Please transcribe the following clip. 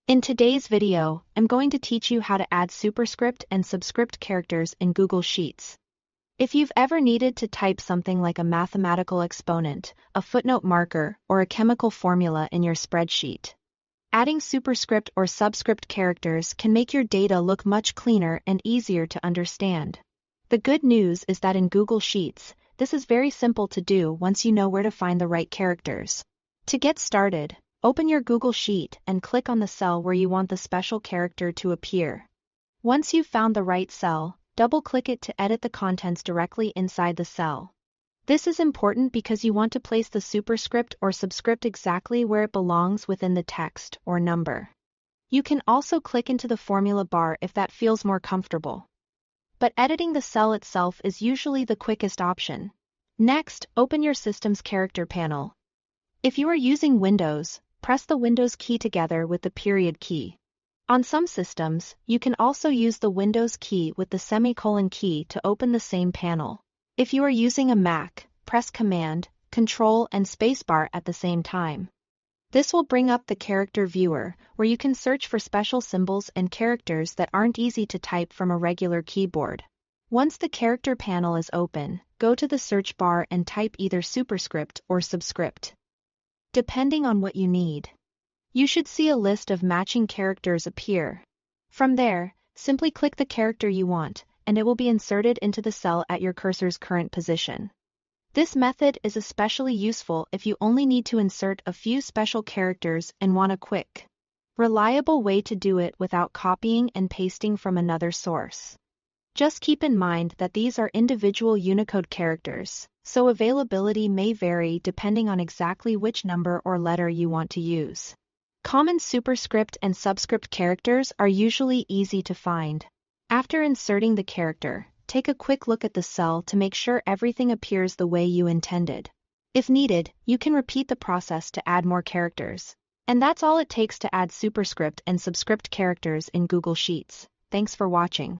In today's video, I'm going to teach you how to add superscript and subscript characters in Google Sheets. If you've ever needed to type something like a mathematical exponent, a footnote marker, or a chemical formula in your spreadsheet, adding superscript or subscript characters can make your data look much cleaner and easier to understand. The good news is that in Google Sheets, this is very simple to do once you know where to find the right characters. To get started, open your Google Sheet and click on the cell where you want the special character to appear. Once you've found the right cell, double-click it to edit the contents directly inside the cell. This is important because you want to place the superscript or subscript exactly where it belongs within the text or number. You can also click into the formula bar if that feels more comfortable. But editing the cell itself is usually the quickest option. Next, open your system's character panel. If you are using Windows, press the Windows key together with the period key. On some systems, you can also use the Windows key with the semicolon key to open the same panel. If you are using a Mac, press Command, Control and Spacebar at the same time. This will bring up the character viewer, where you can search for special symbols and characters that aren't easy to type from a regular keyboard. Once the character panel is open, go to the search bar and type either superscript or subscript, depending on what you need. You should see a list of matching characters appear. From there, simply click the character you want, and it will be inserted into the cell at your cursor's current position. This method is especially useful if you only need to insert a few special characters and want a quick, reliable way to do it without copying and pasting from another source. Just keep in mind that these are individual Unicode characters, so availability may vary depending on exactly which number or letter you want to use. Common superscript and subscript characters are usually easy to find. After inserting the character, take a quick look at the cell to make sure everything appears the way you intended. If needed, you can repeat the process to add more characters. And that's all it takes to add superscript and subscript characters in Google Sheets. Thanks for watching.